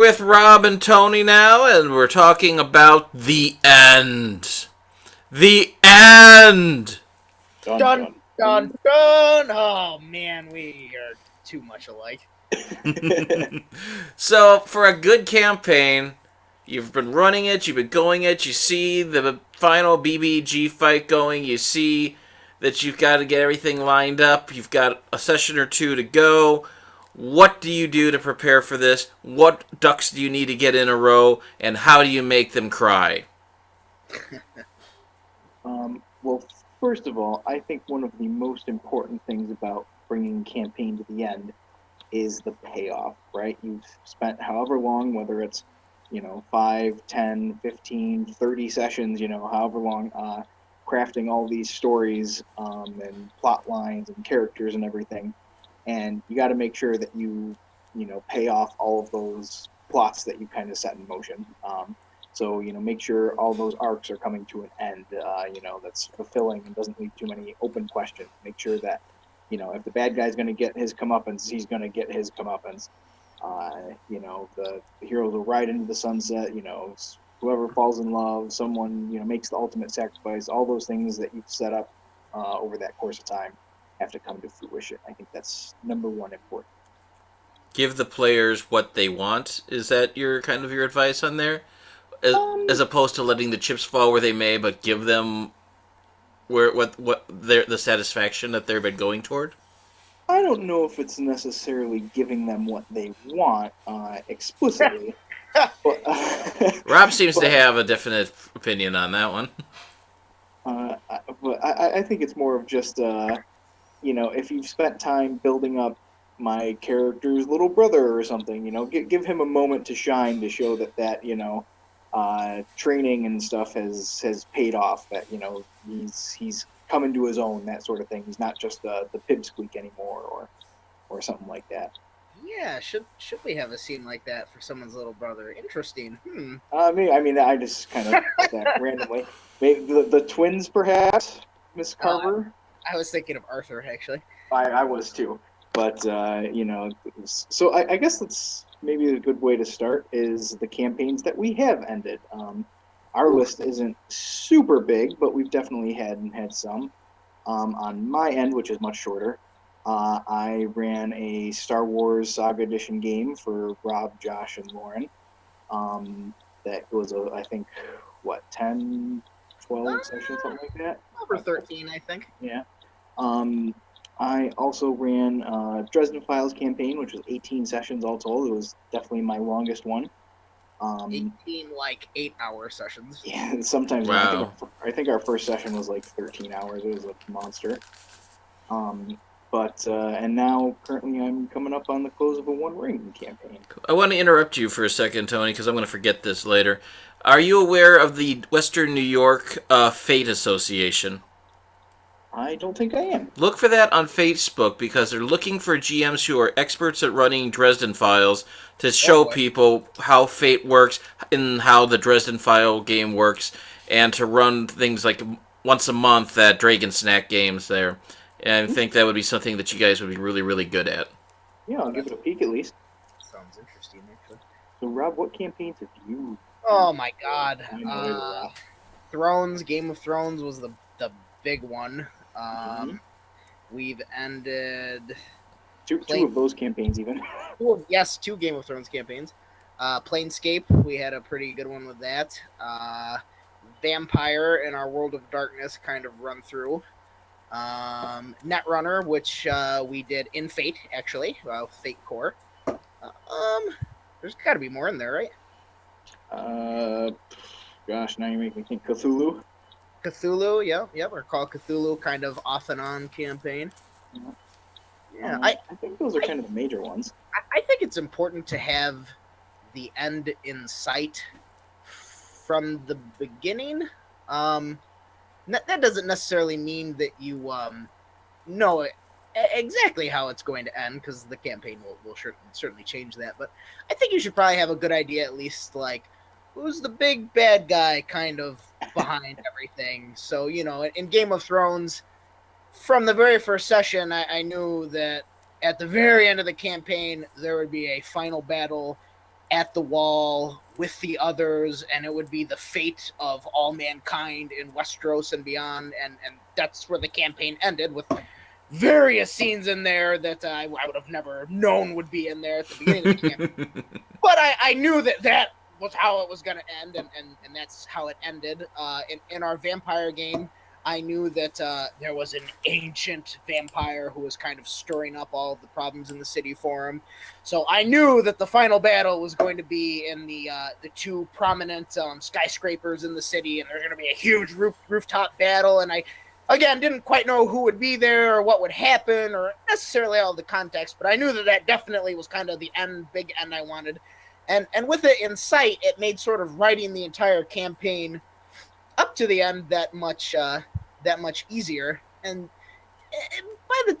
With Rob and Tony now, and we're talking about the end. The end! Dun Dun, dun. dun, dun. Oh, man, we are too much alike. So, for a good campaign, you've been running it, you've been going it, you see the final BBG fight going, you see that you've got to get everything lined up, you've got a session or two to go. What do you do to prepare for this? What ducks do you need to get in a row, and how do you make them cry? Well, first of all, I think one of the most important things about bringing a campaign to the end is the payoff, right? You've spent however long, whether it's, 5, 10, 15, 30 sessions, however long, crafting all these stories and plot lines and characters and everything. And you got to make sure that you pay off all of those plots that you kind of set in motion. So, make sure all those arcs are coming to an end, that's fulfilling and doesn't leave too many open questions. Make sure that, if the bad guy's going to get his comeuppance, he's going to get his comeuppance. The heroes will ride into the sunset, whoever falls in love, someone, makes the ultimate sacrifice, all those things that you've set up over that course of time have to come to fruition. I think that's number one important. Give the players what they want. Is that your kind of your advice on there? As Um, opposed to letting the chips fall where they may, but give them where what their the satisfaction that they've been going toward. I don't know if it's necessarily giving them what they want explicitly, but Rob seems to but have a definite opinion on that one. I think it's more of just if you've spent time building up my character's little brother or something, give him a moment to shine to show that training and stuff has paid off. That he's coming to his own, that sort of thing. He's not just the pipsqueak anymore, or something like that. Yeah, should we have a scene like that for someone's little brother? Interesting. I mean, I just kind of that randomly. Maybe the twins, perhaps, Miss Uh, Carver. I was thinking of Arthur, actually. I was too. But so I guess that's maybe a good way to start is the campaigns that we have ended. Our Ooh. list isn't super big, but we've definitely had some. On my end, which is much shorter, I ran a Star Wars Saga Edition game for Rob, Josh, and Lauren. That was I think, what, 10, Uh, 12 sessions, something like that. over 13, I think. Yeah. Um, I also ran Dresden Files campaign, which was 18 sessions all told. It was definitely my longest one. Um, 18, like, 8-hour sessions. yeah, sometimes more. Wow. I think our first session was like 13 hours. It was a monster. Um, and now currently I'm coming up on the close of a One Ring campaign. I want to interrupt you for a second, Tony, because I'm going to forget this later. Are you aware of the Western New York Fate Association? I don't think I am. Look for that on Facebook because they're looking for GMs who are experts at running Dresden Files to Oh show boy. people how Fate works and how the Dresden File game works, and to run things like once a month at Dragon Snack games there. And I think that would be something that you guys would be really, really good at. Yeah, I'll give That it a peek at least. sounds interesting, actually. So, Rob, what campaigns have you run Oh my god. I know it a lot. Thrones, Game of Thrones was the big one. Mhm. We've ended Two Plain. of those campaigns, even. Yes, two Game of Thrones campaigns. Planescape, we had a pretty good one with that. Vampire and our World of Darkness kind of run through. Netrunner, which we did in Fate, actually, Fate Core. There's got to be more in there, right? Uh, Gosh, now you're making me think Cthulhu. Cthulhu, yep, or Call Cthulhu, kind of off and on campaign. Yeah. Yeah, I think those are kind of the major ones. I think it's important to have the end in sight from the beginning. Um, that doesn't necessarily mean that you know exactly how it's going to end, because the campaign will certainly change that. But I think you should probably have a good idea, at least, like, who's the big bad guy kind of behind everything. So, in Game of Thrones, from the very first session, I knew that at the very end of the campaign, there would be a final battle at the wall with the others, and it would be the fate of all mankind in Westeros and beyond, and that's where the campaign ended, with various scenes in there that I would have never known would be in there at the beginning of the campaign. But I knew that was how it was going to end, and that's how it ended. In our vampire game, I knew that there was an ancient vampire who was kind of stirring up all of the problems in the city for him. So I knew that the final battle was going to be in the two prominent skyscrapers in the city, and there's going to be a huge rooftop battle. And I, again, didn't quite know who would be there or what would happen or necessarily all the context, but I knew that definitely was kind of the big end I wanted. And with it in sight, it made sort of writing the entire campaign up to the end that much easier. And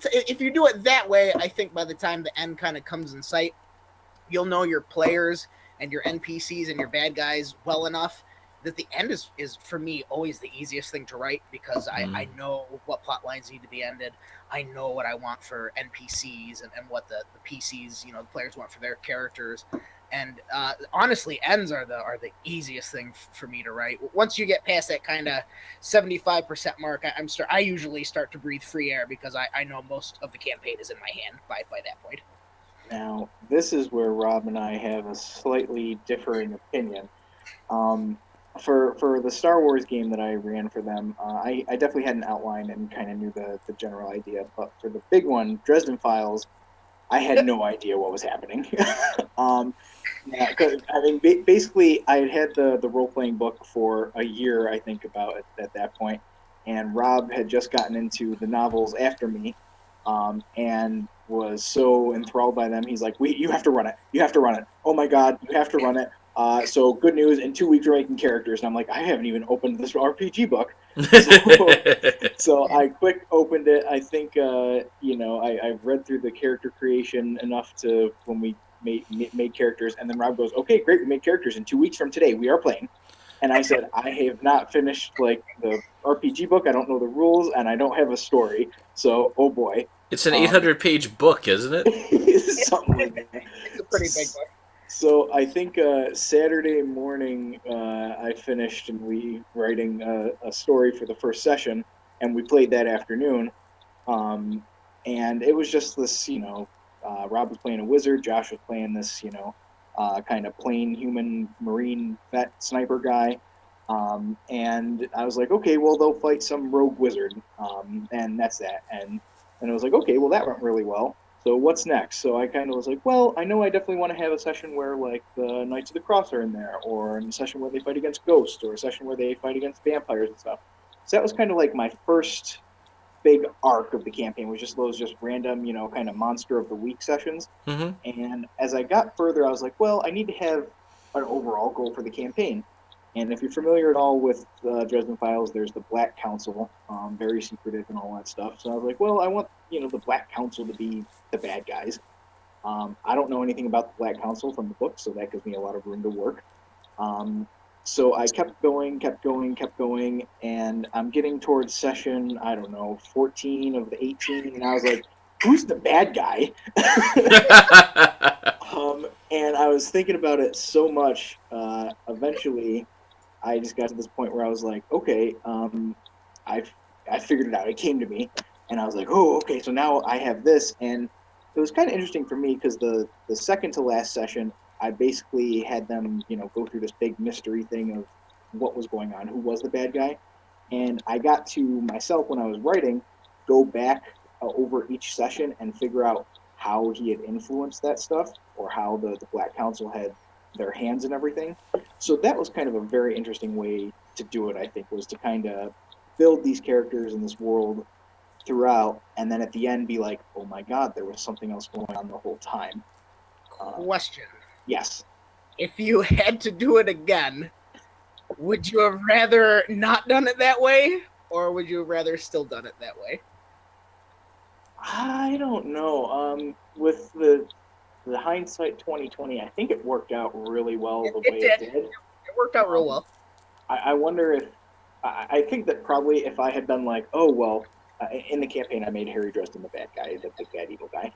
if you do it that way, I think by the time the end kind of comes in sight, you'll know your players and your NPCs and your bad guys well enough that the end is for me always the easiest thing to write, because I know what plot lines need to be ended. I know what I want for NPCs and what the PCs, the players want for their characters. And honestly, ends are the easiest thing for me to write. Once you get past that kind of 75% mark, I usually start to breathe free air, because I know most of the campaign is in my hand by that point. Now, this is where Rob and I have a slightly differing opinion. Um, for the Star Wars game that I ran for them, I definitely had an outline and kind of knew the general idea. But for the big one, Dresden Files, I had no idea what was happening. Yeah, 'cause, I mean, basically, I had the role playing book for a year, I think, about it at that point, and Rob had just gotten into the novels after me, and was so enthralled by them. He's like, "We, you have to run it. You have to run it. Oh my God, you have to run it." So good news, in 2 weeks we're making characters, and I'm like, I haven't even opened this RPG book, so so I quick opened it. I think I've read through the character creation enough to when we made characters, and then Rob goes, "Okay, great, we made characters. In 2 weeks from today, we are playing." And I said, "I have not finished like the RPG book. I don't know the rules, and I don't have a story. So, oh boy, It's an um, 800-page book, isn't it? something like that." It's a pretty big book. So I think Saturday morning I finished and we writing a story for the first session, and we played that afternoon. Um, and it was just this, Rob was playing a wizard, Josh was playing this, kind of plain human marine vet sniper guy. And I was like, okay, well they'll fight some rogue wizard, and that's that. And I was like, okay, well that went really well. So what's next? So I kind of was like, well, I know I definitely want to have a session where like the Knights of the Cross are in there, or a session where they fight against ghosts, or a session where they fight against vampires and stuff. So that was kind of like my first big arc of the campaign, was just those just random, kind of monster of the week sessions. Mm-hmm. And as I got further, I was like, well, I need to have an overall goal for the campaign. And if you're familiar at all with Dresden Files, there's the Black Council, very secretive and all that stuff. So I was like, well, I want the Black Council to be the bad guys. I don't know anything about the Black Council from the book, so that gives me a lot of room to work. So I kept going, kept going, kept going, and I'm getting towards session, I don't know, 14 of the 18, and I was like, who's the bad guy? And I was thinking about it so much. Eventually, I just got to this point where I was like, okay, I I figured it out. It came to me, and I was like, oh, okay, so now I have this, and it was kind of interesting for me because the second to last session, I basically had them, go through this big mystery thing of what was going on, who was the bad guy, and I got to myself when I was writing, go back over each session and figure out how he had influenced that stuff, or how the Black Council had their hands in everything. So that was kind of a very interesting way to do it, I think, was to kind of build these characters in this world throughout, and then at the end be like, oh my God, there was something else going on the whole time. Question: Yes. if you had to do it again, would you have rather not done it that way, or would you have rather still done it that way? I don't know. With the hindsight 2020, I think it worked out really well the It way it did. did. It worked out real Um, well. I wonder if I think that probably if I had done like, oh well, in the campaign I made Harry Dresden the bad guy, the bad evil guy.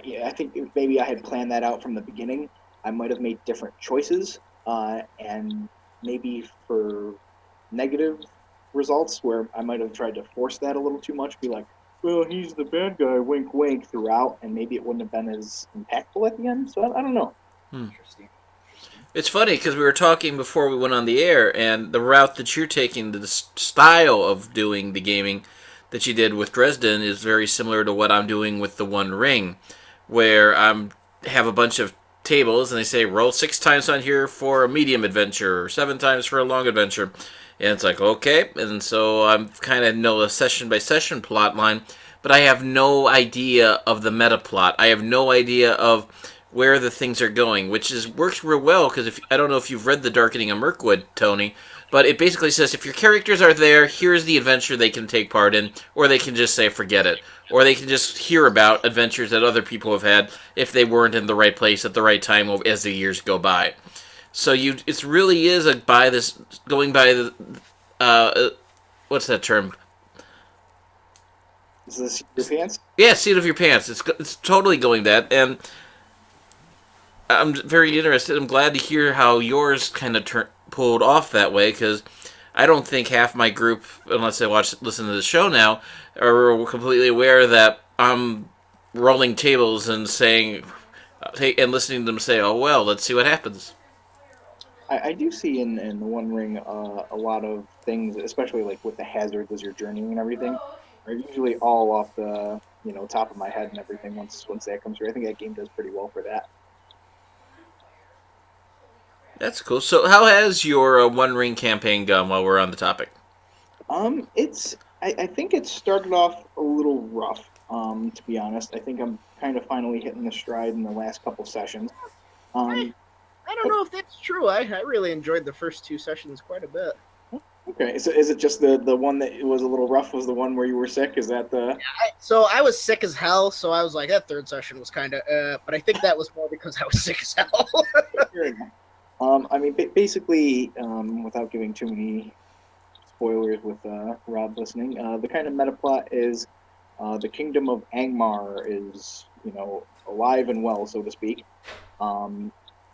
Yeah, I think maybe I had planned that out from the beginning. I might have made different choices, and maybe for negative results where I might have tried to force that a little too much, be like, well, he's the bad guy, wink, wink, throughout, and maybe it wouldn't have been as impactful at the end. So I don't know. Interesting. Interesting. It's funny because we were talking before we went on the air, and the route that you're taking, the style of doing the gaming that you did with Dresden, is very similar to what I'm doing with the One Ring, where I'm have a bunch of tables and they say roll 6 times on here for a medium adventure or 7 times for a long adventure, and it's like okay, and so I'm kind of know a session by session plot line, but I have no idea of the meta plot. I have no idea of where the things are going, which is works real well because if I don't know if you've read The Darkening of Mirkwood, Tony, but it basically says if your characters are there, here's the adventure they can take part in, or they can just say forget it, or they can just hear about adventures that other people have had if they weren't in the right place at the right time as the years go by. So it really is a by this going by the what's that term? Is this your pants? Yeah, seat of your pants. It's totally going that, and I'm very interested. I'm glad to hear how yours kind of pulled off that way because I don't think half my group, unless they listen to the show now, are completely aware that I'm rolling tables and saying and listening to them say, "Oh well, let's see what happens." I do see in the One Ring a lot of things, especially like with the hazards as you're journeying and everything, are usually all off the top of my head and everything. Once that comes through, I think that game does pretty well for that. That's cool. So, how has your One Ring campaign gone while we're on the topic? It's I think it started off a little rough. To be honest, I think I'm kind of finally hitting the stride in the last couple sessions. I, Um, I don't know if that's true. I really enjoyed the first 2 sessions quite a bit. okay, so is it just the one that was a little rough? Was the one where you were sick? Is that the? So I was sick as hell. So I was like, that third session was kind of, but I think that was more because I was sick as hell. I mean, basically, without giving too many spoilers with Rob listening, the kind of meta plot is the kingdom of Angmar is, alive and well, so to speak. Um,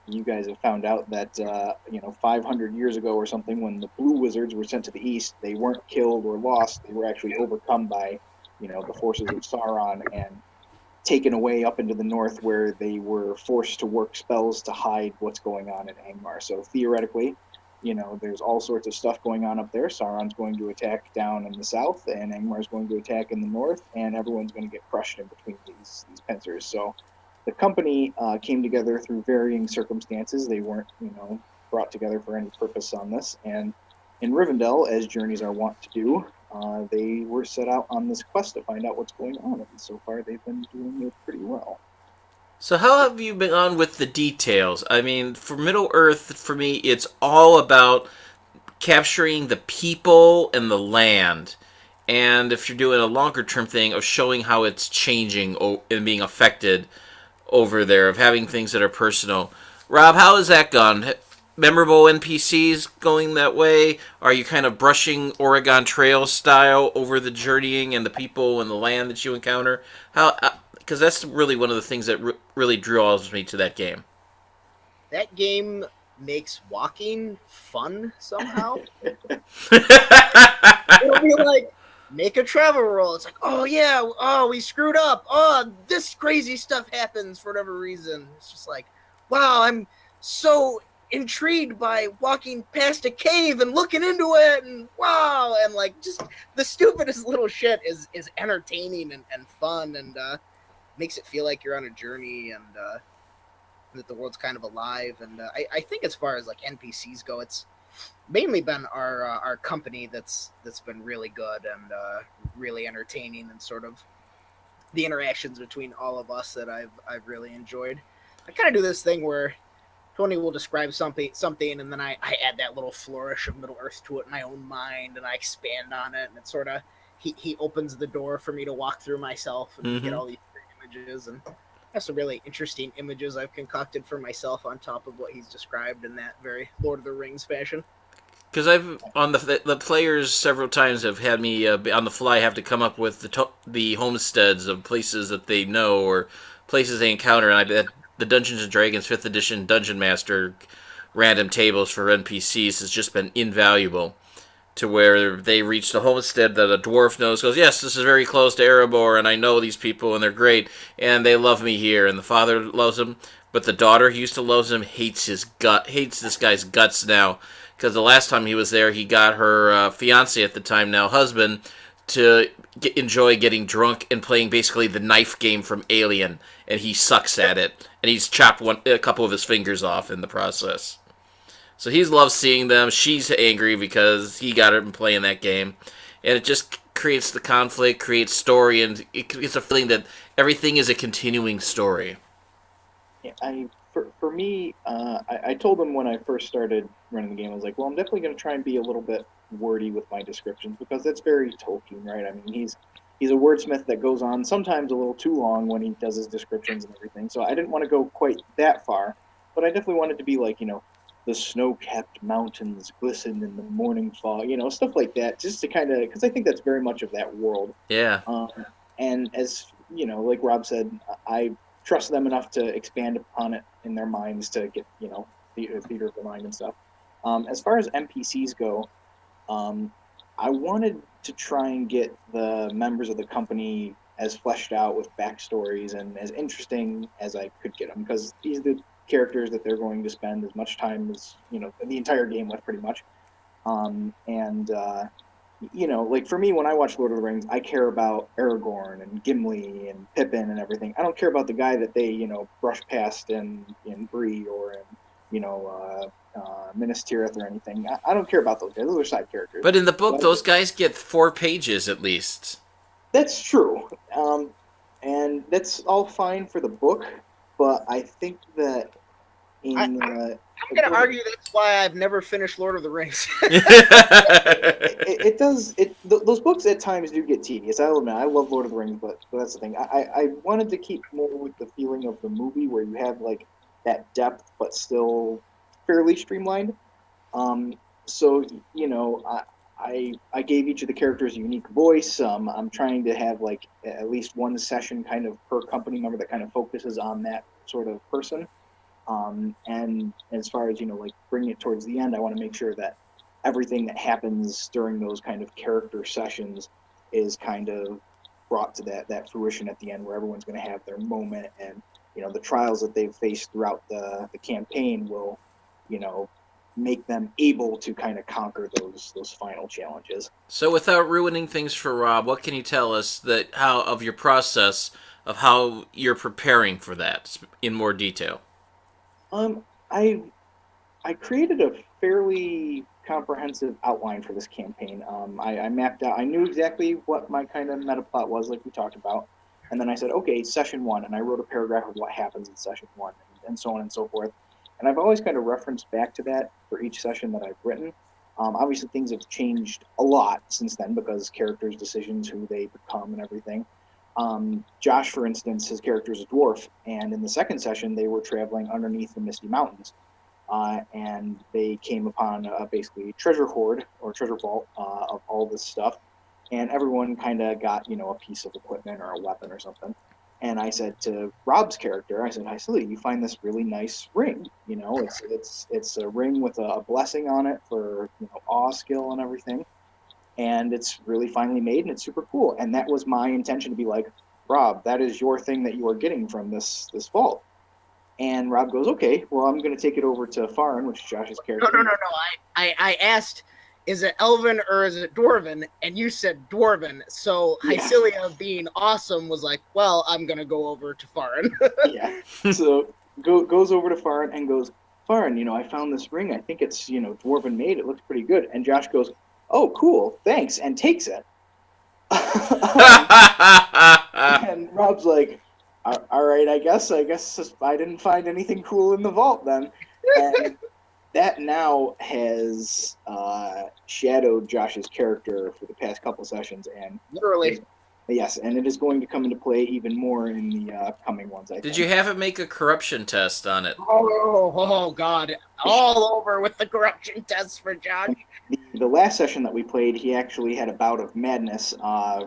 you guys have found out that 500 years ago or something, when the Blue Wizards were sent to the east, they weren't killed or lost. They were actually overcome by, the forces of Sauron and taken away up into the north, where they were forced to work spells to hide what's going on in Angmar. So theoretically, there's all sorts of stuff going on up there. Sauron's going to attack down in the south, and Angmar's going to attack in the north, and everyone's going to get crushed in between these pincers. So the company came together through varying circumstances. They weren't, brought together for any purpose on this. And in Rivendell, as journeys are wont to do, they were set out on this quest to find out what's going on, and so far they've been doing it pretty well. So, how have you been on with the details? I mean, for Middle Earth, for me, it's all about capturing the people and the land. And if you're doing a longer term thing, of showing how it's changing and being affected over there, of having things that are personal. Rob, how has that gone? Memorable NPCs going that way? Are you kind of brushing Oregon Trail style over the journeying and the people and the land that you encounter? How? Because that's really one of the things that really draws me to that game. That game makes walking fun somehow. It'll be like, make a travel roll. It's like, oh yeah, oh we screwed up. Oh, this crazy stuff happens for whatever reason. It's just like, wow, I'm so intrigued by walking past a cave and looking into it, and wow, and like just the stupidest little shit is entertaining and fun, and makes it feel like you're on a journey, and that the world's kind of alive. And I think as far as like NPCs go, it's mainly been our company that's been really good and really entertaining, and sort of the interactions between all of us that I've really enjoyed. I kind of do this thing where Tony will describe something, and then I add that little flourish of Middle Earth to it in my own mind, and I expand on it, and it sort of he opens the door for me to walk through myself and get all these images, and have some really interesting images I've concocted for myself on top of what he's described in that very Lord of the Rings fashion. Because I've on the players several times have had me on the fly have to come up with the homesteads of places that they know or places they encounter, and I bet the Dungeons and Dragons 5th edition Dungeon Master random tables for NPCs has just been invaluable. To where they reach the homestead that a dwarf knows, goes, yes, this is very close to Erebor, and I know these people, and they're great, and they love me here, and the father loves him, but the daughter who used to love him hates this guy's guts now, because the last time he was there, he got her fiance at the time, now husband, to enjoy getting drunk and playing basically the knife game from Alien, and he sucks at it, and he's chopped a couple of his fingers off in the process. So he loves seeing them. She's angry because he got her playing that game. And it just creates the conflict, creates story, and it creates a feeling that everything is a continuing story. Yeah, for me, I told them when I first started running the game, I was like, well, I'm definitely going to try and be a little bit wordy with my descriptions because that's very Tolkien, right? I mean, he's a wordsmith that goes on sometimes a little too long when he does his descriptions and everything. So I didn't want to go quite that far, but I definitely wanted to be like, the snow-capped mountains glisten in the morning fog, stuff like that, just to kind of, because I think that's very much of that world. Yeah. Um, and as like Rob said, I trust them enough to expand upon it in their minds to get theater of the mind and stuff. As far as NPCs go, um, I wanted to try and get the members of the company as fleshed out with backstories and as interesting as I could get them because these are the characters that they're going to spend as much time as the entire game with, pretty much. And like for me, when I watch Lord of the Rings, I care about Aragorn and Gimli and Pippin and everything. I don't care about the guy that they, brush past in Bree or in, Minas Tirith or anything. I don't care about those guys. Those are side characters. But in the book, But those guys get 4 pages at least. that's true. And that's all fine for the book, but I think that in I'm going to argue that's why I've never finished Lord of the Rings. it does those books at times do get tedious. I'll admit I love Lord of the Rings, but that's the thing. I wanted to keep more with the feeling of the movie where you have like that depth but still fairly streamlined. Um, so I gave each of the characters a unique voice. I'm trying to have like at least one session kind of per company member that kind of focuses on that sort of person. And as far as like bringing it towards the end, I want to make sure that everything that happens during those kind of character sessions is kind of brought to that fruition at the end, where everyone's going to have their moment, and the trials that they've faced throughout the campaign will you know make them able to kind of conquer those final challenges. So, without ruining things for Rob, what can you tell us that how of your process of how you're preparing for that in more detail? Um, I I created a fairly comprehensive outline for this campaign. I mapped out. I knew exactly what my kind of meta plot was, like we talked about, and then I said, okay, session one, and I wrote a paragraph of what happens in session one, and so on and so forth. And I've always kind of referenced back to that for each session that I've written. Obviously, things have changed a lot since then because characters' decisions, who they become, and everything. Josh, for instance, his character is a dwarf, and in the second session, they were traveling underneath the Misty Mountains, and they came upon basically treasure hoard or treasure vault of all this stuff, and everyone kind of got a piece of equipment or a weapon or something. And I said to Rob's character, I said, "Hi, Silly, you find this really nice ring. It's a ring with a blessing on it for awe skill and everything, and it's really finely made and it's super cool." And that was my intention, to be like, Rob, that is your thing that you are getting from this vault. And Rob goes, okay, well, I'm going to take it over to Farn, which is Josh's character. No. I asked, is it Elven or is it Dwarven? And you said Dwarven. So Yeah. Hycilia, being awesome, was like, well, I'm going to go over to Farn. Yeah. So goes over to Farn and goes, Farn, I found this ring. I think it's, Dwarven made. It looks pretty good. And Josh goes, oh, cool, thanks, and takes it. And Rob's like, all right, I guess I didn't find anything cool in the vault then. And that now has shadowed Josh's character for the past couple sessions, and Literally. yes, and it is going to come into play even more in the coming ones. I think. Did you have it make a corruption test on it? Oh God! All over with the corruption tests for Josh. The last session that we played, he actually had a bout of madness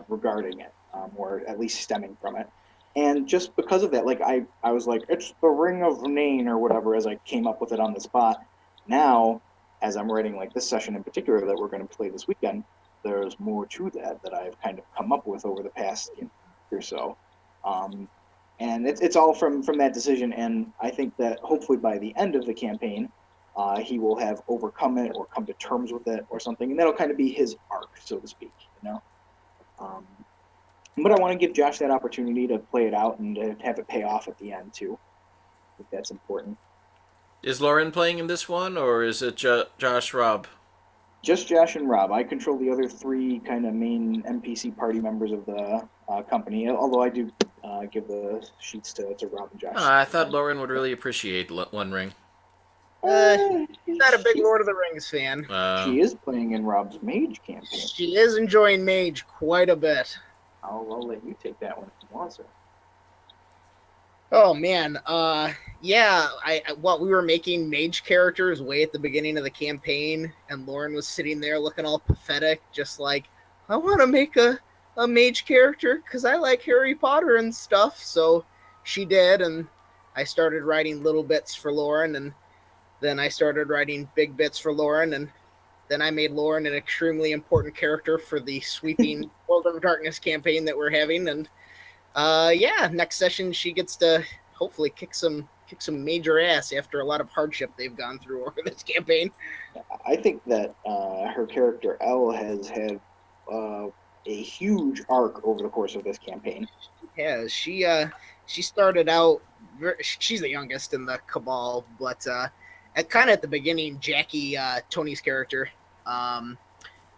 regarding it, or at least stemming from it. And just because of that, like I was like, it's the Ring of Nain or whatever, as I came up with it on the spot. Now, as I'm writing like this session in particular that we're going to play this weekend, there's more to that I've kind of come up with over the past year or so. Um, and it's all from that decision. And I think that hopefully by the end of the campaign, he will have overcome it or come to terms with it or something, and that'll kind of be his arc, so to speak. Um, but I want to give Josh that opportunity to play it out and to have it pay off at the end too. I think that's important. Is Lauren playing in this one, or is it Josh Robb? Just Josh and Rob. I control the other three kind of main NPC party members of the company. Although I do give the sheets to Rob and Josh. I thought Lauren would really appreciate One Ring. Not a big Lord of the Rings fan. She is playing in Rob's Mage campaign. She is enjoying Mage quite a bit. I'll let you take that one if you want to. Oh man, yeah. We were making mage characters way at the beginning of the campaign, and Lauren was sitting there looking all pathetic, just like, I want to make a mage character because I like Harry Potter and stuff. So she did, and I started writing little bits for Lauren, and then I started writing big bits for Lauren, and then I made Lauren an extremely important character for the sweeping World of Darkness campaign that we're having, and yeah, next session she gets to hopefully kick some major ass after a lot of hardship they've gone through over this campaign. I think that her character Elle has had a huge arc over the course of this campaign. Yeah, she started out. She's the youngest in the Cabal, but at the beginning, Jackie, Tony's character,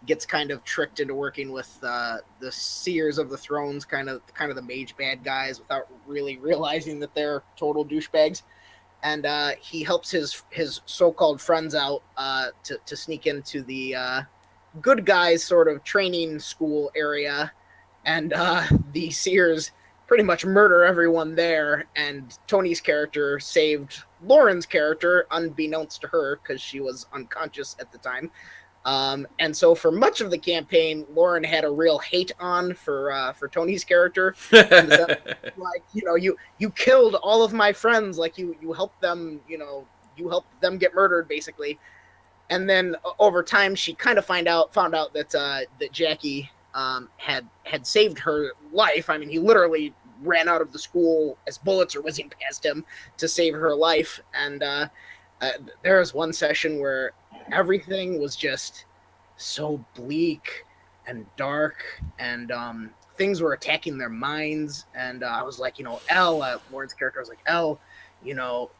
gets kind of tricked into working with the Seers of the Thrones, kind of the mage bad guys, without really realizing that they're total douchebags. And he helps his so-called friends out to sneak into the good guys sort of training school area, and the Seers pretty much murder everyone there. And Tony's character saved Lauren's character, unbeknownst to her, because she was unconscious at the time. And so for much of the campaign, Lauren had a real hate on for Tony's character. Like, you killed all of my friends. Like you helped them, you helped them get murdered basically. And then over time, she kind of found out that Jackie had saved her life. I mean, he literally ran out of the school as bullets are whizzing past him to save her life. And there was one session where everything was just so bleak and dark, and things were attacking their minds. And I was like, Elle, Lauren's character, was like, Elle,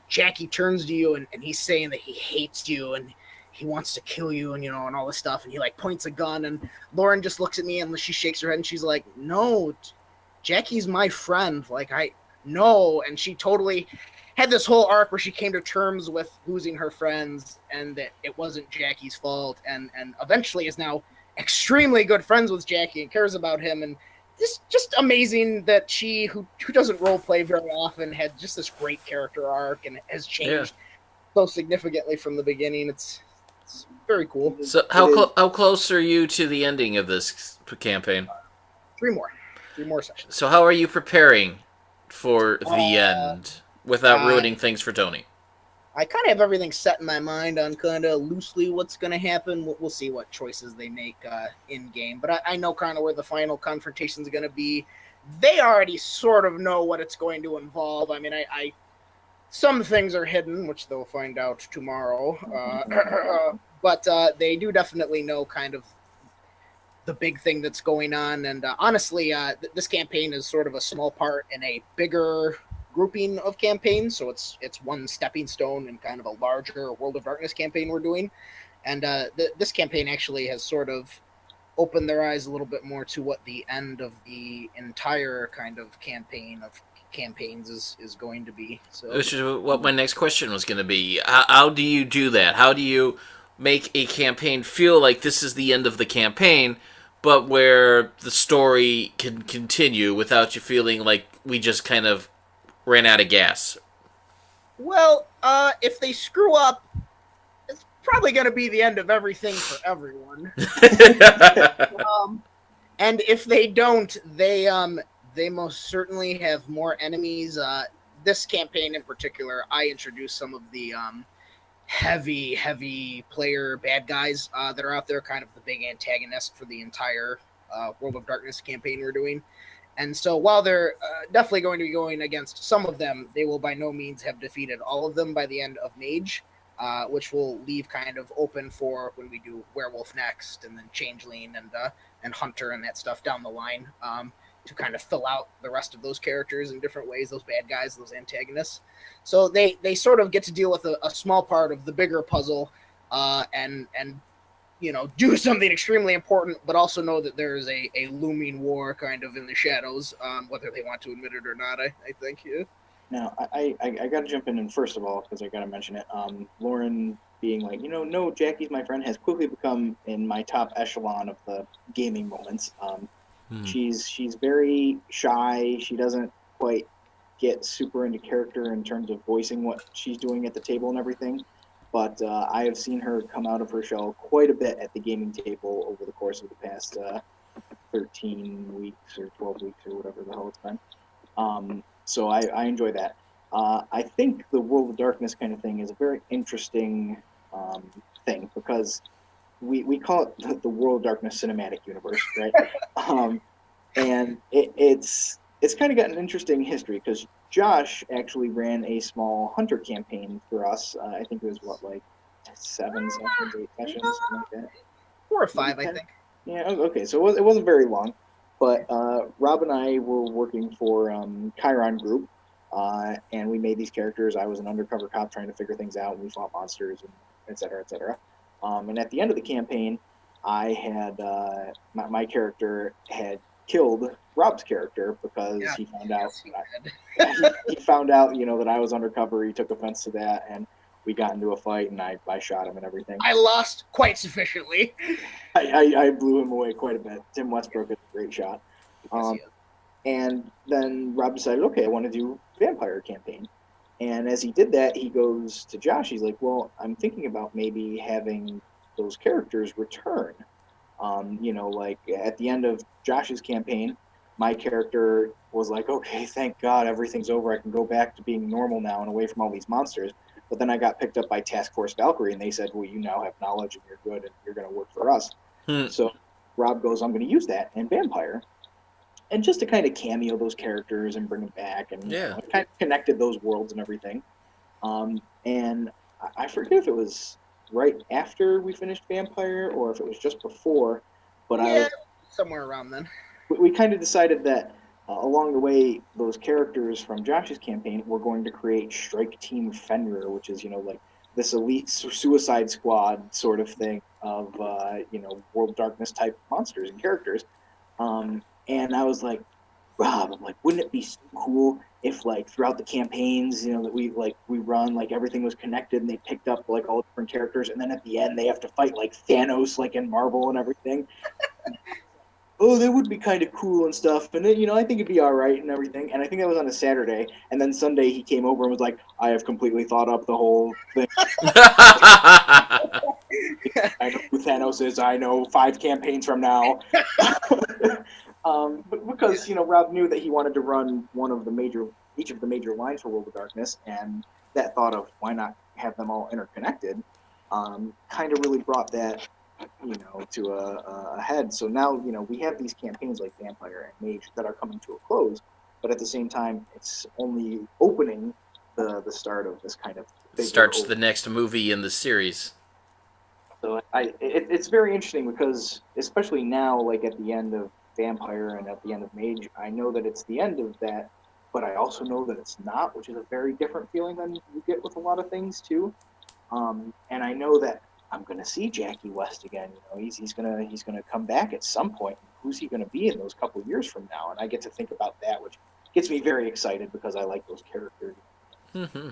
Jackie turns to you and he's saying that he hates you and he wants to kill you, and and all this stuff, and he like points a gun, and Lauren just looks at me and she shakes her head and she's like, no, Jackie's my friend, like I know. And she totally had this whole arc where she came to terms with losing her friends and that it wasn't Jackie's fault, and eventually is now extremely good friends with Jackie and cares about him. And this just amazing that she, who doesn't role play very often, had just this great character arc and has changed so significantly from the beginning. It's very cool. So how close are you to the ending of this campaign? Three more sessions. So how are you preparing for the end without ruining things for Tony? I kind of have everything set in my mind on kind of loosely what's going to happen. We'll see what choices they make in game, but I know kind of where the final confrontation is going to be. They already sort of know what it's going to involve. I mean, I some things are hidden, which they'll find out tomorrow, but they do definitely know kind of the big thing that's going on. And honestly, this campaign is sort of a small part in a bigger grouping of campaigns, so it's one stepping stone in kind of a larger World of Darkness campaign we're doing. And this campaign actually has sort of opened their eyes a little bit more to what the end of the entire kind of campaign of campaigns is going to be. So, which is what my next question was going to be. How do you do that? How do you make a campaign feel like this is the end of the campaign, but where the story can continue without you feeling like we just kind of ran out of gas? Well, if they screw up, it's probably going to be the end of everything for everyone. And if they don't, They most certainly have more enemies. This campaign in particular, I introduced some of the heavy player bad guys that are out there, kind of the big antagonist for the entire World of Darkness campaign we're doing. And so while they're definitely going to be going against some of them, they will by no means have defeated all of them by the end of Mage, which will leave kind of open for when we do Werewolf next, and then Changeling and Hunter and that stuff down the line, to kind of fill out the rest of those characters in different ways, those bad guys, those antagonists. So they sort of get to deal with a small part of the bigger puzzle, and do something extremely important, but also know that there is a looming war kind of in the shadows, whether they want to admit it or not. I think. Yeah. Now, I got to jump in, and first of all, because I got to mention it, Lauren being like, no, Jackie's my friend, has quickly become in my top echelon of the gaming moments. She's very shy. She doesn't quite get super into character in terms of voicing what she's doing at the table and everything. But I have seen her come out of her shell quite a bit at the gaming table over the course of the past 13 weeks or 12 weeks or whatever the hell it's been. So I enjoy that. I think the World of Darkness kind of thing is a very interesting thing because we call it the World of Darkness cinematic universe, right? And it's kind of got an interesting history because Josh actually ran a small hunter campaign for us. I think it was like 7 sessions, 8 sessions, something like that. 4 or 5, I think. Yeah, okay, so it wasn't very long, but Rob and I were working for Chiron Group, and we made these characters. I was an undercover cop trying to figure things out, and we fought monsters, and et cetera, et cetera. And at the end of the campaign, I had my character had killed Rob's character because he found out he found out that I was undercover. He took offense to that, and we got into a fight, and I shot him and everything. I lost quite sufficiently. I blew him away quite a bit. Tim Westbrook is a great shot. And then Rob decided, okay, I want to do vampire campaign. And as he did that, he goes to Josh. He's like, well, I'm thinking about maybe having those characters return. Like at the end of Josh's campaign, my character was like, okay, thank God everything's over. I can go back to being normal now and away from all these monsters. But then I got picked up by Task Force Valkyrie, and they said, well, you now have knowledge and you're good and you're going to work for us. So Rob goes, I'm going to use that in Vampire. And just to kind of cameo those characters and bring them back, and it kind of connected those worlds and everything. And I forget if it was right after we finished Vampire or if it was just before, but somewhere around then. We kind of decided that along the way, those characters from Josh's campaign were going to create Strike Team Fenrir, which is like this elite Suicide Squad sort of thing of World Darkness type monsters and characters. And I was like, Rob, I'm like, wouldn't it be so cool if like throughout the campaigns, that we run, like everything was connected and they picked up like all different characters, and then at the end they have to fight like Thanos, like in Marvel and everything. Oh, that would be kind of cool and stuff. And then, I think it'd be all right and everything. And I think that was on a Saturday. And then Sunday he came over and was like, I have completely thought up the whole thing. I know who Thanos is. I know 5 campaigns from now. But because, Rob knew that he wanted to run each of the major lines for World of Darkness. And that thought of why not have them all interconnected kind of really brought that to a head. So now, we have these campaigns like Vampire and Mage that are coming to a close, but at the same time, it's only opening the start of this kind of starts the next movie in the series. So it's very interesting because, especially now, like at the end of Vampire and at the end of Mage, I know that it's the end of that, but I also know that it's not, which is a very different feeling than you get with a lot of things too. And I know that I'm gonna see Jackie West again. He's gonna come back at some point. Who's he gonna be in those couple of years from now? And I get to think about that, which gets me very excited because I like those characters. Mm-hmm.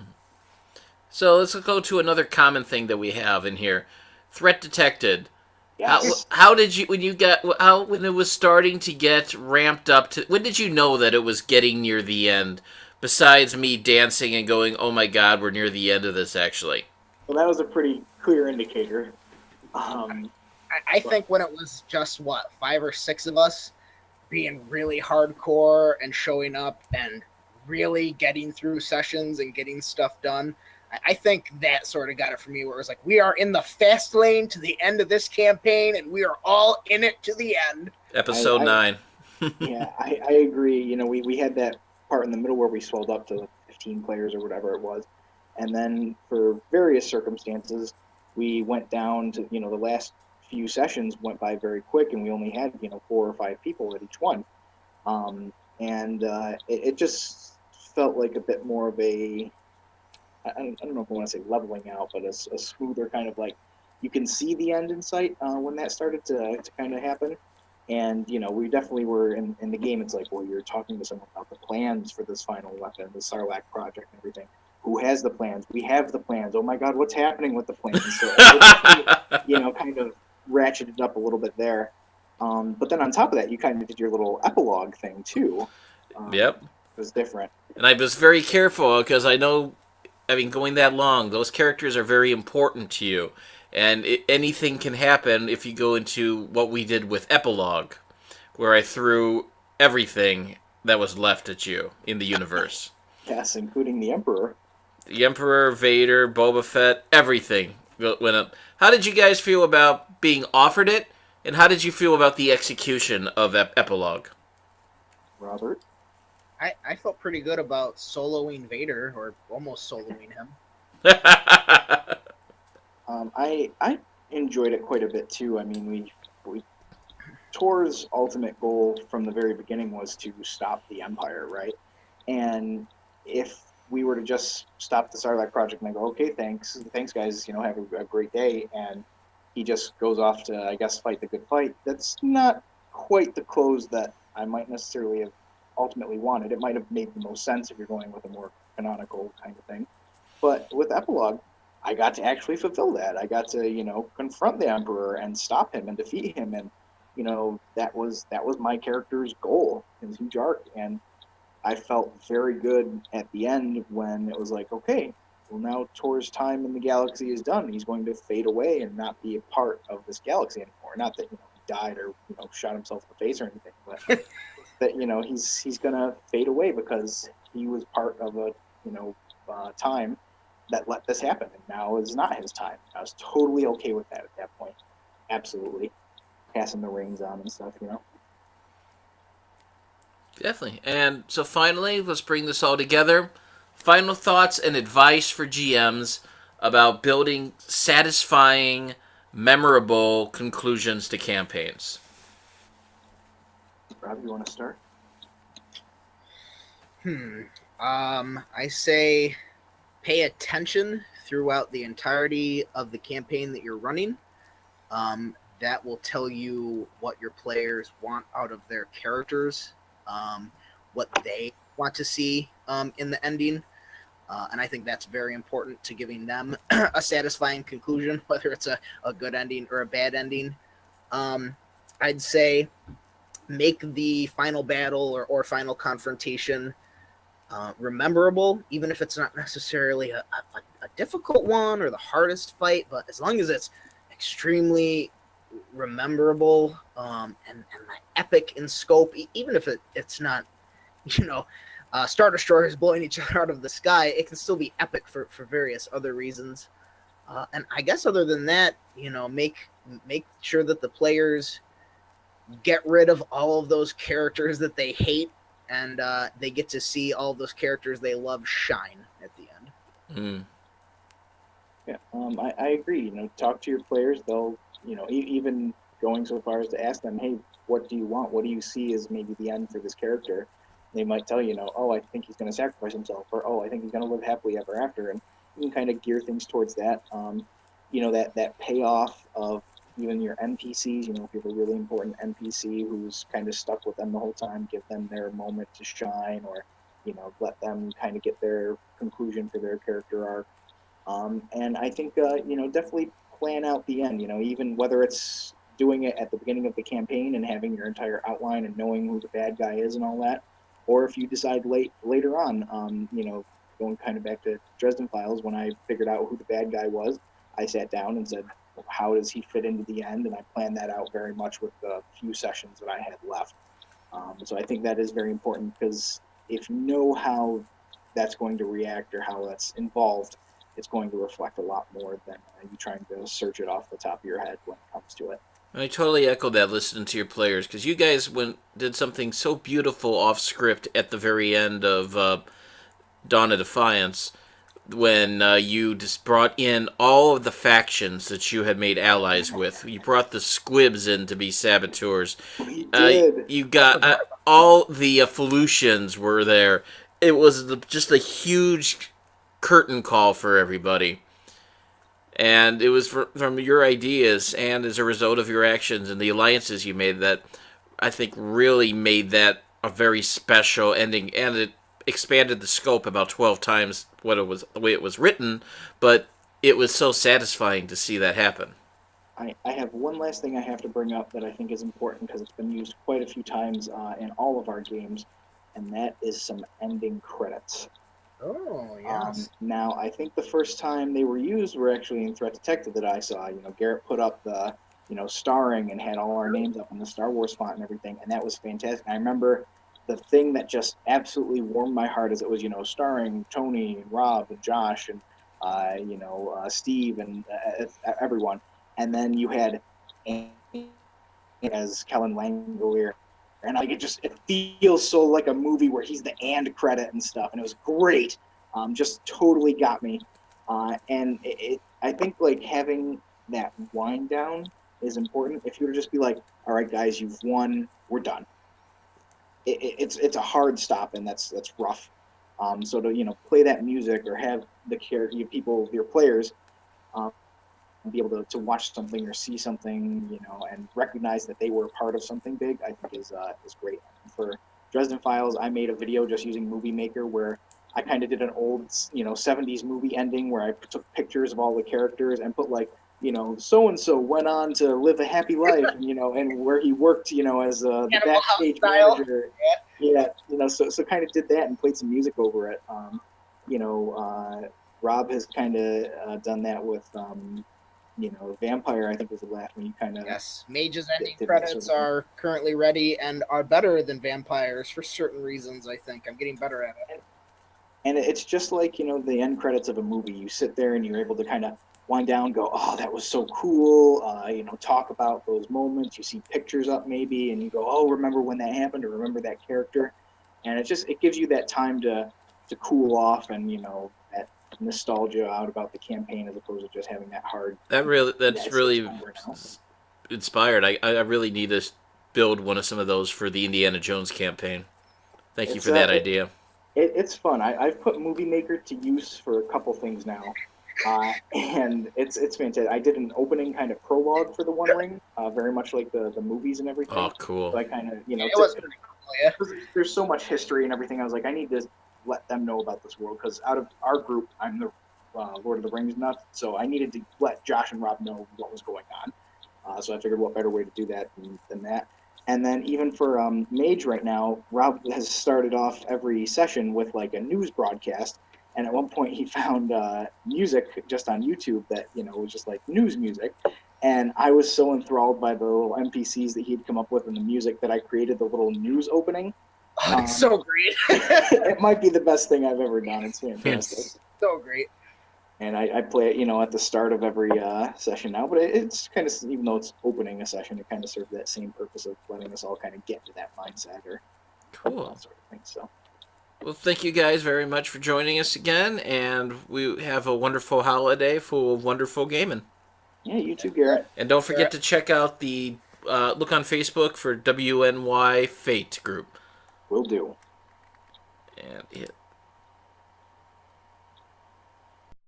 So let's go to another common thing that we have in here: threat detected. Yes. How did you when it was starting to get ramped up to? When did you know that it was getting near the end? Besides me dancing and going, "Oh my God, we're near the end of this." Actually. Well, that was a pretty clear indicator. I think when it was just 5 or 6 of us, being really hardcore and showing up and really getting through sessions and getting stuff done. I think that sort of got it for me, where it was like, we are in the fast lane to the end of this campaign, and we are all in it to the end. Episode I 9. yeah, I agree. You know, we had that part in the middle where we swelled up to like 15 players or whatever it was, and then for various circumstances, we went down to, the last few sessions went by very quick, and we only had 4 or 5 people at each one. And it just felt like a bit more of I don't know if I want to say leveling out, but a smoother kind of, like, you can see the end in sight when that started to kind of happen. And, we definitely were in the game. It's like, well, you're talking to someone about the plans for this final weapon, the Sarlacc project and everything. Who has the plans? We have the plans. Oh my God, what's happening with the plans? So it definitely, kind of ratcheted up a little bit there. But then on top of that, you kind of did your little epilogue thing too. Yep. It was different. And I was very careful because I know, I mean, going that long, those characters are very important to you. And anything can happen if you go into what we did with Epilogue, where I threw everything that was left at you in the universe. Yes, including the Emperor. The Emperor, Vader, Boba Fett, everything went up. How did you guys feel about being offered it? And how did you feel about the execution of Epilogue? Robert? I felt pretty good about soloing Vader, or almost soloing him. I enjoyed it quite a bit too. I mean, we Tor's ultimate goal from the very beginning was to stop the Empire, right? And if we were to just stop the Sarlacc project and go, okay, thanks guys, have a great day, and he just goes off to, I guess, fight the good fight, that's not quite the close that I might necessarily have ultimately wanted. It might have made the most sense if you're going with a more canonical kind of thing. But with Epilogue, I got to actually fulfill that. I got to, confront the Emperor and stop him and defeat him, and that was my character's goal in this huge arc. And I felt very good at the end when it was like, okay, well, now Tor's time in the galaxy is done. He's going to fade away and not be a part of this galaxy anymore. Not that he died or shot himself in the face or anything, but that he's gonna fade away because he was part of a time that let this happen, and now is not his time. I was totally okay with that at that point. Absolutely, passing the rings on and stuff. Definitely. And so finally, let's bring this all together. Final thoughts and advice for GMs about building satisfying, memorable conclusions to campaigns. Rob, you want to start? I say pay attention throughout the entirety of the campaign that you're running. That will tell you what your players want out of their characters, what they want to see in the ending. And I think that's very important to giving them a satisfying conclusion, whether it's a good ending or a bad ending. I'd say make the final battle or final confrontation rememberable, even if it's not necessarily a difficult one or the hardest fight, but as long as it's extremely rememberable and epic in scope, even if it's not, Star Destroyers blowing each other out of the sky, it can still be epic for various other reasons. And I guess other than that, make sure that the players get rid of all of those characters that they hate, and they get to see all of those characters they love shine at the end. Yeah, I agree. Talk to your players. They'll, even going so far as to ask them, hey, what do you want? What do you see as maybe the end for this character? They might tell you, oh, I think he's going to sacrifice himself, or oh, I think he's going to live happily ever after, and you can kind of gear things towards that. That payoff of even your NPCs. If you have a really important NPC who's kind of stuck with them the whole time, give them their moment to shine, or let them kind of get their conclusion for their character arc. And I think, definitely plan out the end, even whether it's doing it at the beginning of the campaign and having your entire outline and knowing who the bad guy is and all that, or if you decide later on, going kind of back to Dresden Files, when I figured out who the bad guy was, I sat down and said, well, how does he fit into the end? And I planned that out very much with the few sessions that I had left. So I think that is very important because if you know how that's going to react or how that's involved, it's going to reflect a lot more than you trying to search it off the top of your head when it comes to it. I totally echo that listening to your players because you guys did something so beautiful off script at the very end of Dawn of Defiance when you just brought in all of the factions that you had made allies with. You brought the squibs in to be saboteurs. We did. You got all the Felucians were there. It was just a huge curtain call for everybody. And it was from your ideas and as a result of your actions and the alliances you made that I think really made that a very special ending, and it expanded the scope about 12 times what it was the way it was written, but it was so satisfying to see that happen. I have one last thing I have to bring up that I think is important because it's been used quite a few times in all of our games, and that is some ending credits. Oh, yes. Now, I think the first time they were used were actually in Threat Detective that I saw. Garrett put up the, starring and had all our names up in the Star Wars font and everything, and that was fantastic. I remember the thing that just absolutely warmed my heart is it was, starring Tony and Rob and Josh and, Steve and everyone. And then you had as Kellen Langolier, and like it feels so like a movie where he's the and credit and stuff, and it was great. Just totally got me. And I think like having that wind down is important. If you were to just be like, all right, guys, you've won, we're done. It's a hard stop, and that's rough. So to play that music or have the people, your players, be able to watch something or see something, and recognize that they were part of something big, I think is great. For Dresden Files, I made a video just using Movie Maker where I kind of did an old, 70s movie ending where I took pictures of all the characters and put like, so and so went on to live a happy life, and and where he worked, as the backstage manager. Yeah, so kind of did that and played some music over it. You know, Rob has kind of done that with Vampire, I think was the last one you kind of. Yes, Mage's ending credits are currently ready and are better than Vampires for certain reasons, I think. I'm getting better at it. And it's just like, the end credits of a movie. You sit there and you're able to kind of wind down, go, oh, that was so cool. Talk about those moments. You see pictures up maybe, and you go, oh, remember when that happened, or remember that character. And it gives you that time to cool off and, that nostalgia out about the campaign as opposed to just having that hard. That's really inspired. I really need to build one of some of those for the Indiana Jones campaign. Thank you for that idea. It's fun. I've put Movie Maker to use for a couple things now, and it's fantastic. I did an opening kind of prologue for the One Ring, very much like the movies and everything. Oh, cool! So I kind of it was pretty cool, yeah. There's so much history and everything. I was like, I need to let them know about this world because out of our group, I'm the Lord of the Rings nut, so I needed to let Josh and Rob know what was going on. So I figured, what better way to do that than that. And then even for Mage right now, Rob has started off every session with like a news broadcast. And at one point he found music just on YouTube that, was just like news music. And I was so enthralled by the little NPCs that he'd come up with and the music that I created the little news opening. Oh, it's so great. It might be the best thing I've ever done. It's fantastic. So great. And I play it, at the start of every session now. But it's kind of, even though it's opening a session, it kind of serves that same purpose of letting us all kind of get into that mindset or cool that sort of thing. So, well, thank you guys very much for joining us again, and we have a wonderful holiday full of wonderful gaming. Yeah, you too, Garrett. And don't forget to check out the look on Facebook for WNY Fate group. Will do. And hit